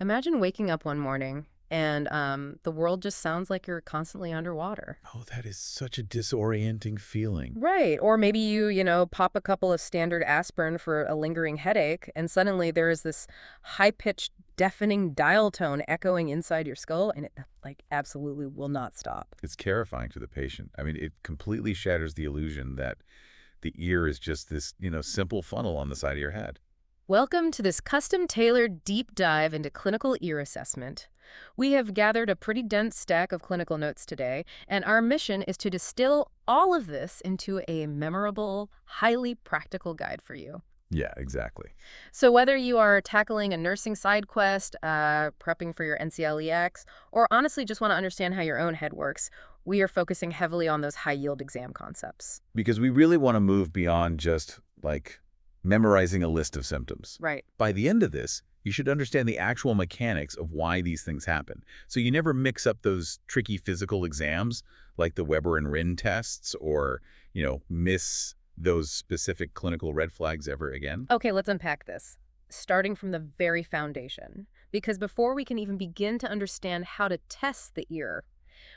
Imagine waking up one morning and the world just sounds like you're constantly underwater. Oh, that is such a disorienting feeling. Right. Or maybe you pop a couple of standard aspirin for a lingering headache, and suddenly there is this high-pitched, deafening dial tone echoing inside your skull, and it, like, absolutely will not stop. It's terrifying to the patient. I mean, it completely shatters the illusion that the ear is just this, simple funnel on the side of your head. Welcome to this custom-tailored deep dive into clinical ear assessment. We have gathered a pretty dense stack of clinical notes today, and our mission is to distill all of this into a memorable, highly practical guide for you. Yeah, exactly. So whether you are tackling a nursing side quest, prepping for your NCLEX, or honestly just want to understand how your own head works, we are focusing heavily on those high-yield exam concepts. Because we really want to move beyond just, memorizing a list of symptoms. Right. By the end of this, you should understand the actual mechanics of why these things happen. So you never mix up those tricky physical exams like the Weber and Rinne tests or, miss those specific clinical red flags ever again. Okay, let's unpack this, starting from the very foundation. Because before we can even begin to understand how to test the ear,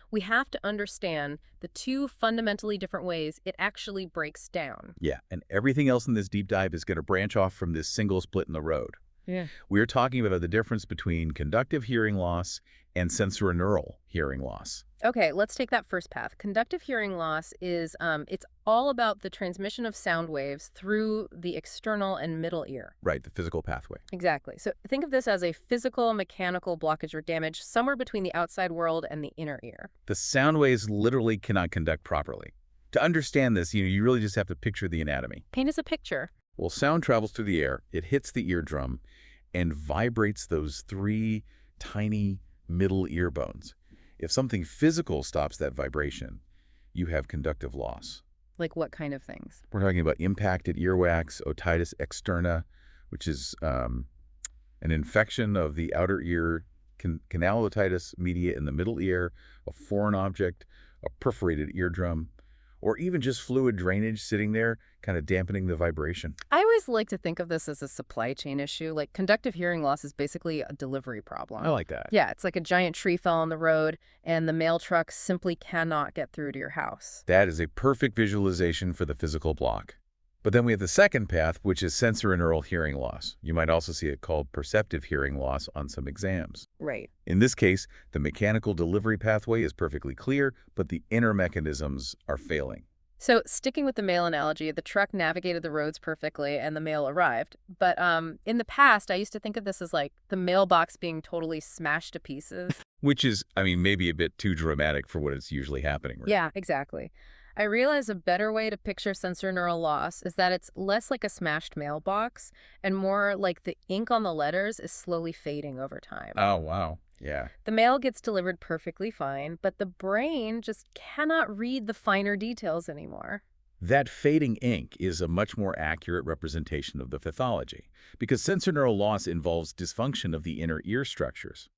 we have to understand the two fundamentally different ways it actually breaks down. Yeah, and everything else in this deep dive is going to branch off from this single split in the road. Yeah. We're talking about the difference between conductive hearing loss and sensorineural hearing loss. Okay, let's take that first path. Conductive hearing loss is, it's all about the transmission of sound waves through the external and middle ear. Right, the physical pathway. Exactly. So think of this as a physical mechanical blockage or damage somewhere between the outside world and the inner ear. The sound waves literally cannot conduct properly. To understand this, you really just have to picture the anatomy. Paint us a picture. Well, sound travels through the air, it hits the eardrum, and vibrates those three tiny middle ear bones. If something physical stops that vibration, you have conductive loss. Like what kind of things? We're talking about impacted earwax, otitis externa, which is an infection of the outer ear, canal otitis media in the middle ear, a foreign object, a perforated eardrum, or even just fluid drainage sitting there, kind of dampening the vibration. I always like to think of this as a supply chain issue. Like conductive hearing loss is basically a delivery problem. I like that. Yeah, it's like a giant tree fell on the road and the mail truck simply cannot get through to your house. That is a perfect visualization for the physical block. But then we have the second path, which is sensorineural hearing loss. You might also see it called perceptive hearing loss on some exams. Right. In this case, the mechanical delivery pathway is perfectly clear, but the inner mechanisms are failing. So sticking with the mail analogy, the truck navigated the roads perfectly and the mail arrived. But in the past, I used to think of this as like the mailbox being totally smashed to pieces. Which is, maybe a bit too dramatic for what is usually happening. Right? Yeah, exactly. I realize a better way to picture sensorineural loss is that it's less like a smashed mailbox and more like the ink on the letters is slowly fading over time. Oh, wow. Yeah. The mail gets delivered perfectly fine, but the brain just cannot read the finer details anymore. That fading ink is a much more accurate representation of the pathology because sensorineural loss involves dysfunction of the inner ear structures.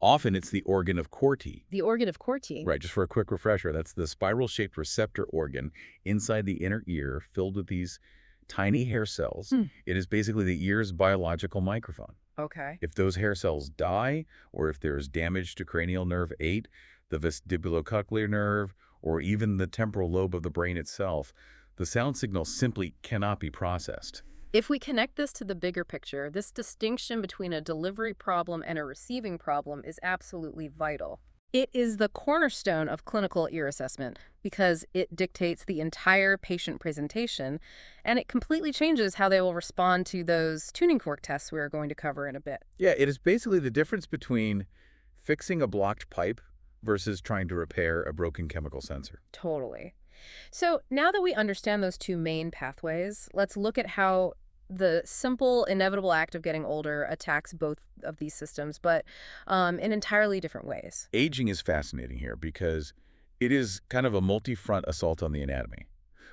Often it's the organ of Corti. The organ of Corti? Right, just for a quick refresher, that's the spiral-shaped receptor organ inside the inner ear filled with these tiny hair cells. It is basically the ear's biological microphone. Okay. If those hair cells die, or if there's damage to cranial nerve 8, the vestibulocochlear nerve, or even the temporal lobe of the brain itself, the sound signal simply cannot be processed. If we connect this to the bigger picture, this distinction between a delivery problem and a receiving problem is absolutely vital. It is the cornerstone of clinical ear assessment because it dictates the entire patient presentation, and it completely changes how they will respond to those tuning fork tests we're going to cover in a bit. Yeah, it is basically the difference between fixing a blocked pipe versus trying to repair a broken chemical sensor. Totally. So now that we understand those two main pathways, let's look at how the simple, inevitable act of getting older attacks both of these systems, but in entirely different ways. Aging is fascinating here because it is kind of a multi-front assault on the anatomy.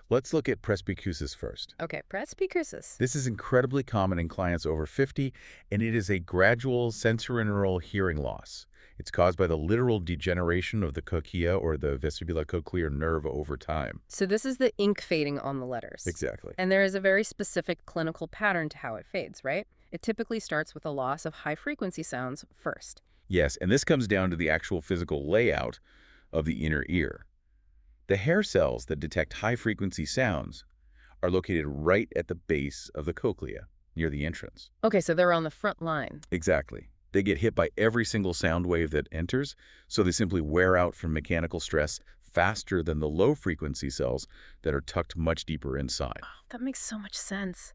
Let's look at presbycusis first. Okay, presbycusis. This is incredibly common in clients over 50, and it is a gradual sensorineural hearing loss. It's caused by the literal degeneration of the cochlea or the vestibulocochlear nerve over time. So this is the ink fading on the letters. Exactly. And there is a very specific clinical pattern to how it fades, right? It typically starts with a loss of high-frequency sounds first. Yes, and this comes down to the actual physical layout of the inner ear. The hair cells that detect high-frequency sounds are located right at the base of the cochlea, near the entrance. Okay, so they're on the front line. Exactly. They get hit by every single sound wave that enters, so they simply wear out from mechanical stress faster than the low-frequency cells that are tucked much deeper inside. Oh, that makes so much sense.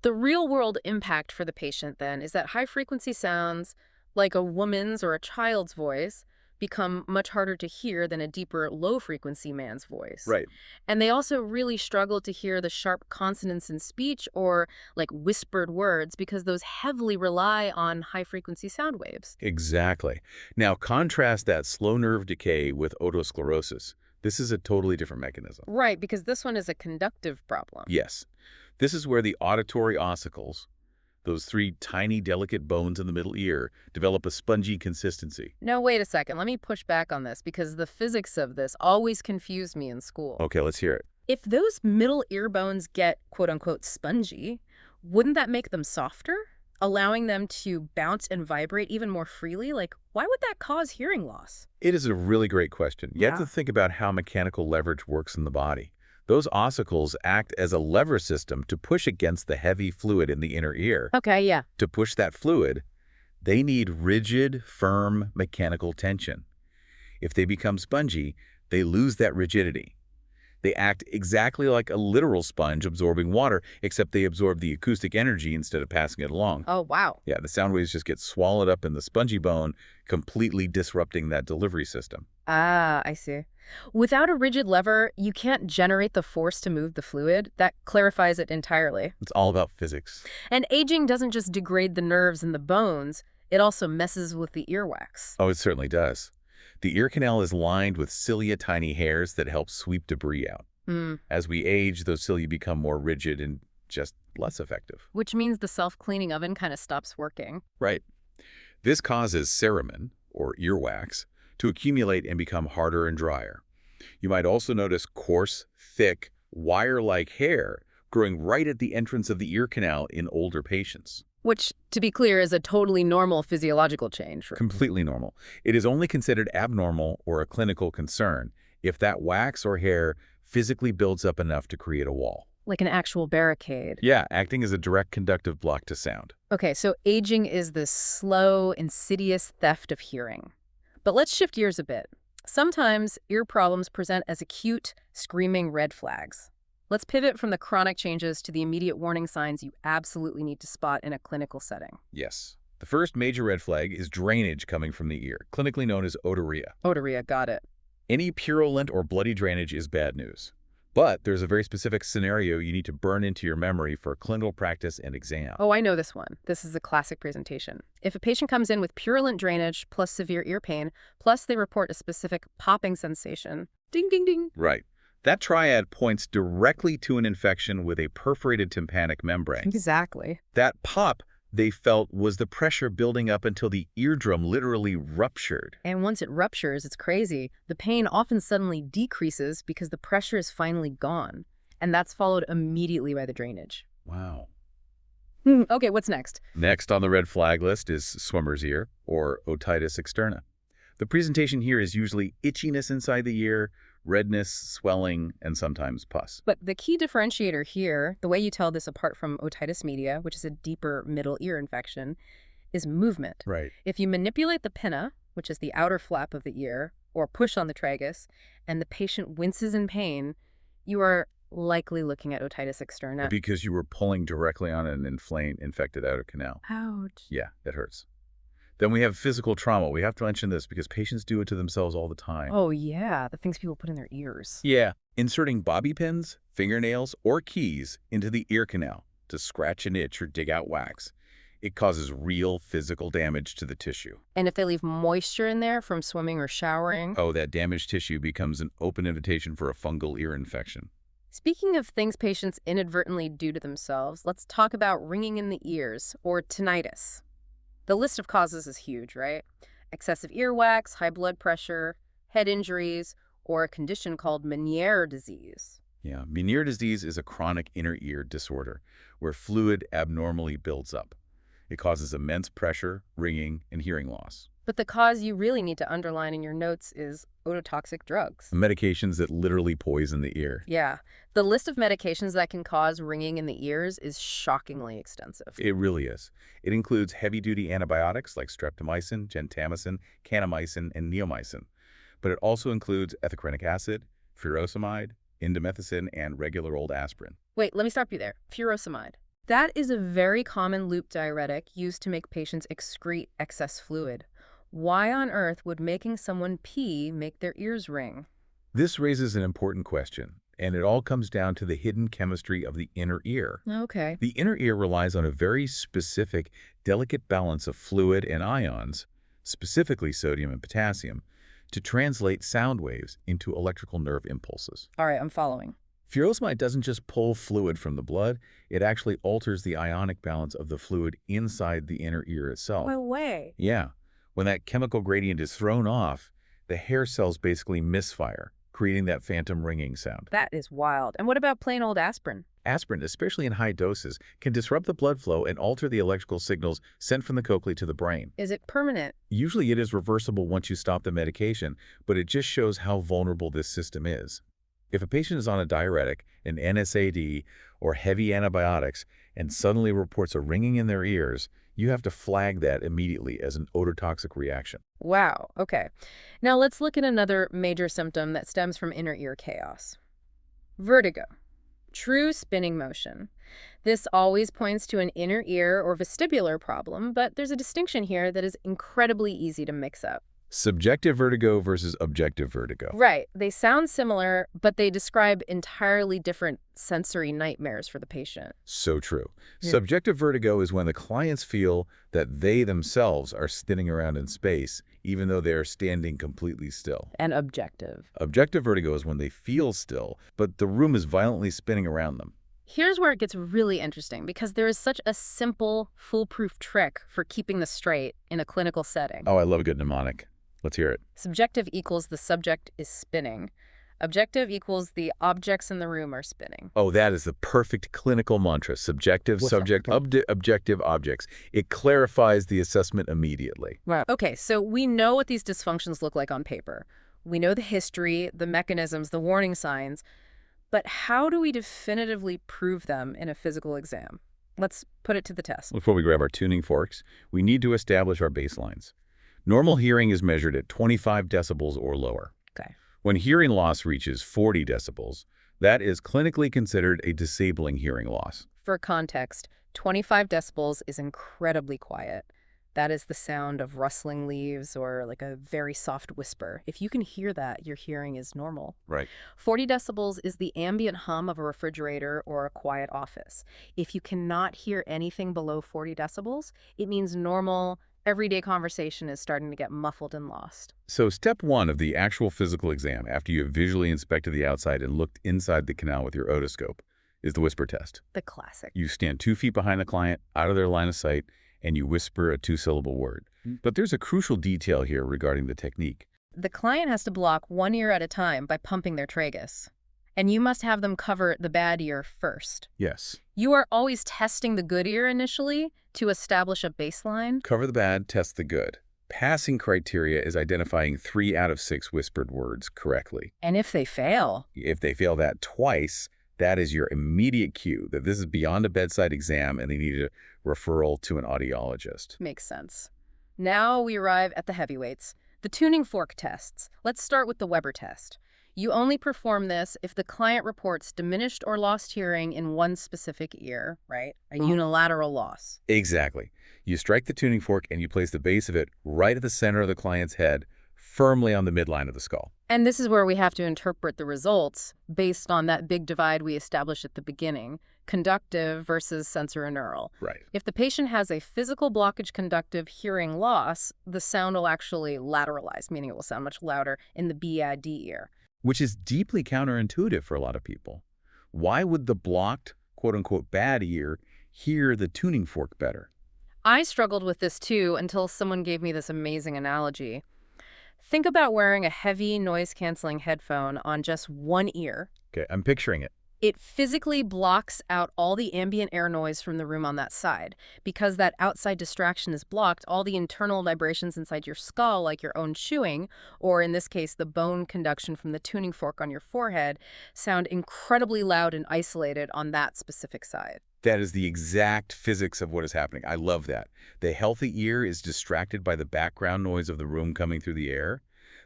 The real-world impact for the patient, then, is that high-frequency sounds, like a woman's or a child's voice, become much harder to hear than a deeper, low-frequency man's voice. Right. And they also really struggle to hear the sharp consonants in speech or, like, whispered words because those heavily rely on high-frequency sound waves. Exactly. Now, contrast that slow nerve decay with otosclerosis. This is a totally different mechanism. Right, because this one is a conductive problem. Yes. This is where the auditory ossicles, those three tiny, delicate bones in the middle ear, develop a spongy consistency. Now, wait a second. Let me push back on this because the physics of this always confused me in school. Okay, let's hear it. If those middle ear bones get quote-unquote spongy, wouldn't that make them softer, allowing them to bounce and vibrate even more freely? Like, why would that cause hearing loss? It is a really great question. You have Yeah. to think about how mechanical leverage works in the body. Those ossicles act as a lever system to push against the heavy fluid in the inner ear. Okay, yeah. To push that fluid, they need rigid, firm mechanical tension. If they become spongy, they lose that rigidity. They act exactly like a literal sponge absorbing water, except they absorb the acoustic energy instead of passing it along. Oh, wow. Yeah, the sound waves just get swallowed up in the spongy bone, completely disrupting that delivery system. Ah, I see. Without a rigid lever, you can't generate the force to move the fluid. That clarifies it entirely. It's all about physics. And aging doesn't just degrade the nerves and the bones, it also messes with the earwax. Oh, it certainly does. The ear canal is lined with cilia tiny hairs that help sweep debris out. As we age, those cilia become more rigid and just less effective. Which means the self-cleaning oven kind of stops working. Right. This causes cerumen, or earwax, to accumulate and become harder and drier. You might also notice coarse, thick, wire-like hair growing right at the entrance of the ear canal in older patients. Which, to be clear, is a totally normal physiological change. Completely normal. It is only considered abnormal or a clinical concern if that wax or hair physically builds up enough to create a wall. Like an actual barricade. Yeah, acting as a direct conductive block to sound. Okay, so aging is this slow, insidious theft of hearing. But let's shift gears a bit. Sometimes ear problems present as acute, screaming red flags. Let's pivot from the chronic changes to the immediate warning signs you absolutely need to spot in a clinical setting. Yes. The first major red flag is drainage coming from the ear, clinically known as otorrhea. Otorrhea, got it. Any purulent or bloody drainage is bad news. But there's a very specific scenario you need to burn into your memory for clinical practice and exam. Oh, I know this one. This is a classic presentation. If a patient comes in with purulent drainage plus severe ear pain, plus they report a specific popping sensation, ding, ding, ding. Right. That triad points directly to an infection with a perforated tympanic membrane. Exactly. That pop they felt was the pressure building up until the eardrum literally ruptured. And once it ruptures, it's crazy. The pain often suddenly decreases because the pressure is finally gone. And that's followed immediately by the drainage. Wow. Okay, what's next? Next on the red flag list is swimmer's ear, or otitis externa. The presentation here is usually itchiness inside the ear, redness, swelling, and sometimes pus. But the key differentiator here, the way you tell this apart from otitis media, which is a deeper middle ear infection, is movement. Right. If you manipulate the pinna, which is the outer flap of the ear, or push on the tragus, and the patient winces in pain, you are likely looking at otitis externa. Because you were pulling directly on an infected outer canal. Ouch. Yeah, it hurts. Then we have physical trauma. We have to mention this because patients do it to themselves all the time. Oh, yeah, the things people put in their ears. Yeah, inserting bobby pins, fingernails, or keys into the ear canal to scratch an itch or dig out wax. It causes real physical damage to the tissue. And if they leave moisture in there from swimming or showering? Oh, that damaged tissue becomes an open invitation for a fungal ear infection. Speaking of things patients inadvertently do to themselves, let's talk about ringing in the ears, or tinnitus. The list of causes is huge, right? Excessive earwax, high blood pressure, head injuries, or a condition called Meniere's disease. Yeah, Meniere's disease is a chronic inner ear disorder where fluid abnormally builds up. It causes immense pressure, ringing, and hearing loss. But the cause you really need to underline in your notes is ototoxic drugs. Medications that literally poison the ear. Yeah. The list of medications that can cause ringing in the ears is shockingly extensive. It really is. It includes heavy-duty antibiotics like streptomycin, gentamicin, kanamycin, and neomycin. But it also includes ethacrenic acid, furosemide, indomethacin, and regular old aspirin. Wait, let me stop you there. Furosemide. That is a very common loop diuretic used to make patients excrete excess fluid. Why on earth would making someone pee make their ears ring? This raises an important question, and it all comes down to the hidden chemistry of the inner ear. Okay. The inner ear relies on a very specific, delicate balance of fluid and ions, specifically sodium and potassium, to translate sound waves into electrical nerve impulses. All right, I'm following. Furosemide doesn't just pull fluid from the blood, it actually alters the ionic balance of the fluid inside the inner ear itself. No way. Yeah. When that chemical gradient is thrown off, the hair cells basically misfire, creating that phantom ringing sound. That is wild. And what about plain old aspirin? Aspirin, especially in high doses, can disrupt the blood flow and alter the electrical signals sent from the cochlea to the brain. Is it permanent? Usually it is reversible once you stop the medication, but it just shows how vulnerable this system is. If a patient is on a diuretic, an NSAID, or heavy antibiotics, and suddenly reports a ringing in their ears, you have to flag that immediately as an ototoxic reaction. Wow, okay. Now let's look at another major symptom that stems from inner ear chaos. Vertigo. True spinning motion. This always points to an inner ear or vestibular problem, but there's a distinction here that is incredibly easy to mix up. Subjective vertigo versus objective vertigo. Right. They sound similar, but they describe entirely different sensory nightmares for the patient. So true. Yeah. Subjective vertigo is when the clients feel that they themselves are spinning around in space, even though they are standing completely still. And objective. Objective vertigo is when they feel still, but the room is violently spinning around them. Here's where it gets really interesting, because there is such a simple, foolproof trick for keeping this straight in a clinical setting. Oh, I love a good mnemonic. Let's hear it. Subjective equals the subject is spinning. Objective equals the objects in the room are spinning. Oh, that is the perfect clinical mantra. Subjective, subject, objective, objects. It clarifies the assessment immediately. Wow. Okay, so we know what these dysfunctions look like on paper. We know the history, the mechanisms, the warning signs. But how do we definitively prove them in a physical exam? Let's put it to the test. Before we grab our tuning forks, we need to establish our baselines. Normal hearing is measured at 25 decibels or lower. Okay. When hearing loss reaches 40 decibels, that is clinically considered a disabling hearing loss. For context, 25 decibels is incredibly quiet. That is the sound of rustling leaves or like a very soft whisper. If you can hear that, your hearing is normal. Right. 40 decibels is the ambient hum of a refrigerator or a quiet office. If you cannot hear anything below 40 decibels, it means normal, everyday conversation is starting to get muffled and lost. So step one of the actual physical exam, after you have visually inspected the outside and looked inside the canal with your otoscope, is the whisper test. The classic. You stand 2 feet behind the client, out of their line of sight, and you whisper a 2-syllable word. But there's a crucial detail here regarding the technique. The client has to block one ear at a time by pumping their tragus. And you must have them cover the bad ear first. Yes. You are always testing the good ear initially to establish a baseline. Cover the bad, test the good. Passing criteria is identifying 3 out of 6 whispered words correctly. And if they fail? If they fail that twice, that is your immediate cue that this is beyond a bedside exam and they need a referral to an audiologist. Makes sense. Now we arrive at the heavyweights, the tuning fork tests. Let's start with the Webertest. You only perform this if the client reports diminished or lost hearing in one specific ear, right? A unilateral loss. Exactly. You strike the tuning fork and you place the base of it right at the center of the client's head, firmly on the midline of the skull. And this is where we have to interpret the results based on that big divide we established at the beginning, conductive versus sensorineural. Right. If the patient has a physical blockage conductive hearing loss, the sound will actually lateralize, meaning it will sound much louder in the BID ear. Which is deeply counterintuitive for a lot of people. Why would the blocked, quote-unquote, bad ear hear the tuning fork better? I struggled with this too until someone gave me this amazing analogy. Think about wearing a heavy noise-canceling headphone on just one ear. Okay, I'm picturing it. It physically blocks out all the ambient air noise from the room on that side. Because that outside distraction is blocked, all the internal vibrations inside your skull, like your own chewing, or in this case, the bone conduction from the tuning fork on your forehead, sound incredibly loud and isolated on that specific side. That is the exact physics of what is happening. I love that. The healthy ear is distracted by the background noise of the room coming through the air.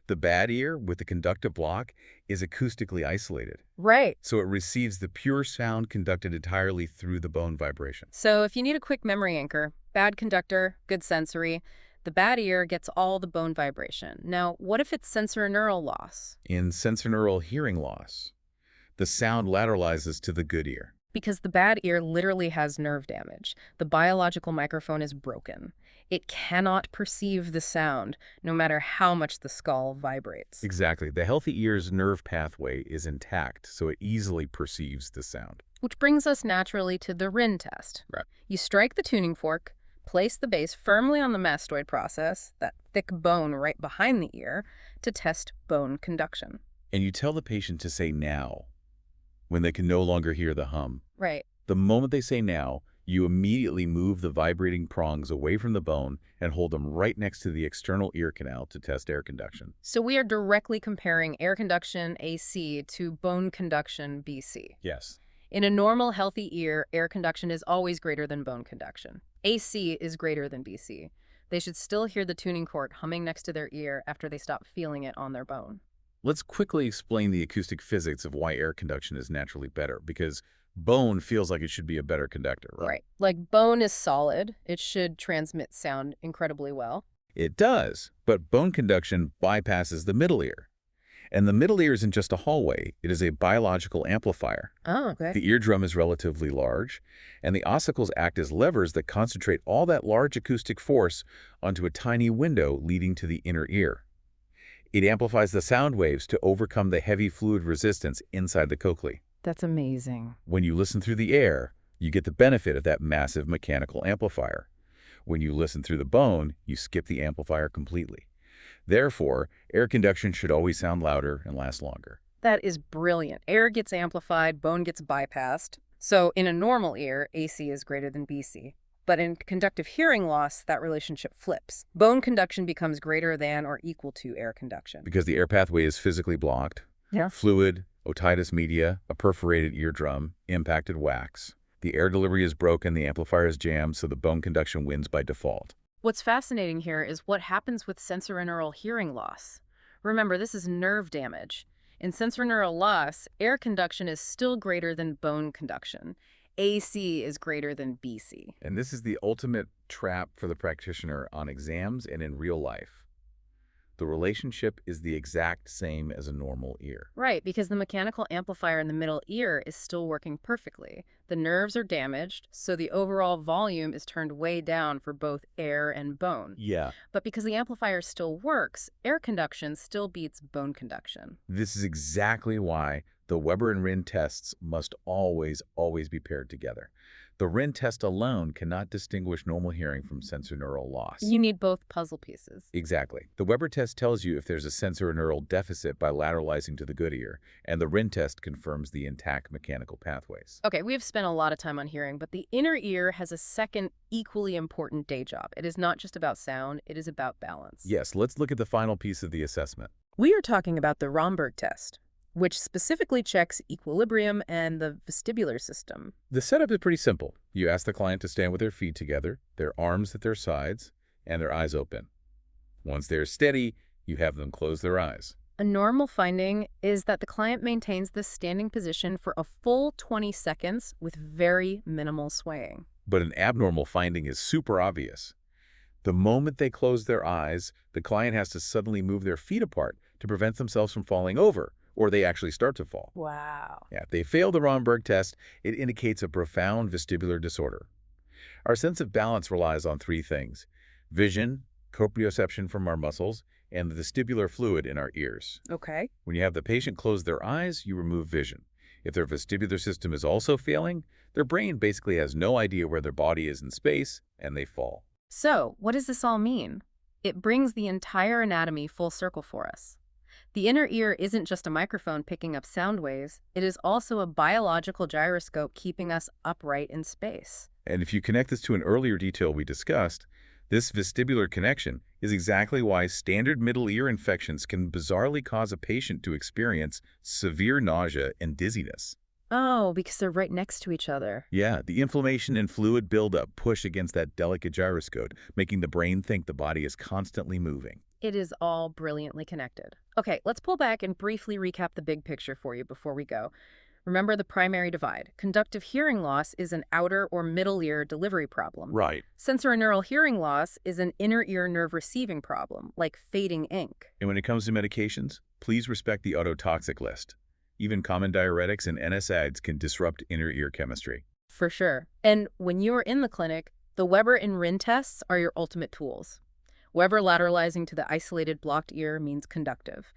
The bad ear, with the conductive block, is acoustically isolated. Right. So it receives the pure sound conducted entirely through the bone vibration. So if you need a quick memory anchor, bad conductor, good sensory, the bad ear gets all the bone vibration. Now, what if it's sensorineural loss? In sensorineural hearing loss, the sound lateralizes to the good ear. Because the bad ear literally has nerve damage. The biological microphone is broken. It cannot perceive the sound, no matter how much the skull vibrates. Exactly. The healthy ear's nerve pathway is intact, so it easily perceives the sound. Which brings us naturally to the Rinne test. Right. You strike the tuning fork, place the base firmly on the mastoid process, that thick bone right behind the ear, to test bone conduction. And you tell the patient to say now, when they can no longer hear the hum. Right. The moment they say now, you immediately move the vibrating prongs away from the bone and hold them right next to the external ear canal to test air conduction. So we are directly comparing air conduction, AC, to bone conduction, BC. Yes. In a normal, healthy ear, air conduction is always greater than bone conduction. AC is greater than BC. They should still hear the tuning fork humming next to their ear after they stop feeling it on their bone. Let's quickly explain the acoustic physics of why air conduction is naturally better, because bone feels like it should be a better conductor, right? Right. Like bone is solid. It should transmit sound incredibly well. It does, but bone conduction bypasses the middle ear. And the middle ear isn't just a hallway, it is a biological amplifier. Oh, okay. The eardrum is relatively large, and the ossicles act as levers that concentrate all that large acoustic force onto a tiny window leading to the inner ear. It amplifies the sound waves to overcome the heavy fluid resistance inside the cochlea. That's amazing. When you listen through the air, you get the benefit of that massive mechanical amplifier. When you listen through the bone, you skip the amplifier completely. Therefore, air conduction should always sound louder and last longer. That is brilliant. Air gets amplified, bone gets bypassed. So in a normal ear, AC is greater than BC. But in conductive hearing loss, that relationship flips. Bone conduction becomes greater than or equal to air conduction. Because the air pathway is physically blocked. Yeah. Fluid, otitis media, a perforated eardrum, impacted wax. The air delivery is broken, the amplifier is jammed, so the bone conduction wins by default. What's fascinating here is what happens with sensorineural hearing loss. Remember, this is nerve damage. In sensorineural loss, air conduction is still greater than bone conduction. AC is greater than BC. And this is the ultimate trap for the practitioner on exams and in real life. The relationship is the exact same as a normal ear. Right, because the mechanical amplifier in the middle ear is still working perfectly. The nerves are damaged, so the overall volume is turned way down for both air and bone. Yeah. But because the amplifier still works, air conduction still beats bone conduction. This is exactly why the Weber and Rinne tests must always be paired together. The Rinne test alone cannot distinguish normal hearing from sensorineural loss. You need both puzzle pieces. Exactly. The Weber test tells you if there's a sensorineural deficit by lateralizing to the good ear, and the Rinne test confirms the intact mechanical pathways. Okay, we've spent a lot of time on hearing, but the inner ear has a second equally important day job. It is not just about sound, it is about balance. Yes, let's look at the final piece of the assessment. We are talking about the Rombergtest, which specifically checks equilibrium and the vestibular system. The setup is pretty simple. You ask the client to stand with their feet together, their arms at their sides, and their eyes open. Once they're steady, you have them close their eyes. A normal finding is that the client maintains this standing position for a full 20 seconds with very minimal swaying. But an abnormal finding is super obvious. The moment they close their eyes, the client has to suddenly move their feet apart to prevent themselves from falling over, or they actually start to fall. Wow. Yeah, if they fail the Rombergtest, it indicates a profound vestibular disorder. Our sense of balance relies on three things: vision, proprioception from our muscles, and the vestibular fluid in our ears. Okay. When you have the patient close their eyes, you remove vision. If their vestibular system is also failing, their brain basically has no idea where their body is in space, and they fall. So, what does this all mean? It brings the entire anatomy full circle for us. The inner ear isn't just a microphone picking up sound waves, it is also a biological gyroscope keeping us upright in space. And if you connect this to an earlier detail we discussed, this vestibular connection is exactly why standard middle ear infections can bizarrely cause a patient to experience severe nausea and dizziness. Oh, because they're right next to each other. Yeah, the inflammation and fluid buildup push against that delicate gyroscope, making the brain think the body is constantly moving. It is all brilliantly connected. Okay, let's pull back and briefly recap the big picture for you before we go. Remember the primary divide. Conductive hearing loss is an outer or middle ear delivery problem. Right. Sensorineural hearing loss is an inner ear nerve receiving problem, like fading ink. And when it comes to medications, please respect the ototoxic list. Even common diuretics and NSAIDs can disrupt inner ear chemistry. For sure. And when you're in the clinic, the Weber and Rinne tests are your ultimate tools. Weber lateralizing to the isolated blocked ear means conductive.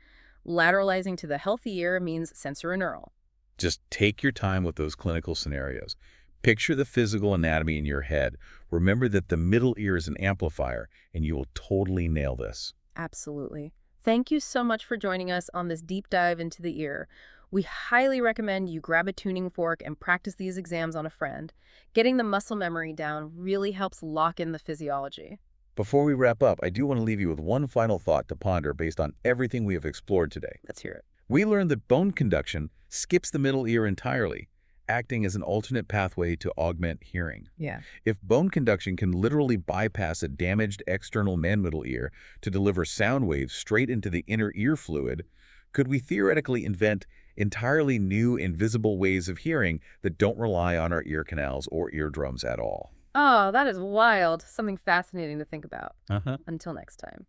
Lateralizing to the healthy ear means sensorineural. Just take your time with those clinical scenarios. Picture the physical anatomy in your head. Remember that the middle ear is an amplifier, and you will totally nail this. Absolutely. Thank you so much for joining us on this deep dive into the ear. We highly recommend you grab a tuning fork and practice these exams on a friend. Getting the muscle memory down really helps lock in the physiology. Before we wrap up, I do want to leave you with one final thought to ponder based on everything we have explored today. Let's hear it. We learned that bone conduction skips the middle ear entirely, acting as an alternate pathway to augment hearing. Yeah. If bone conduction can literally bypass a damaged external man-middle ear to deliver sound waves straight into the inner ear fluid, could we theoretically invent entirely new invisible ways of hearing that don't rely on our ear canals or eardrums at all? Oh, that is wild. Something fascinating to think about. Uh-huh. Until next time.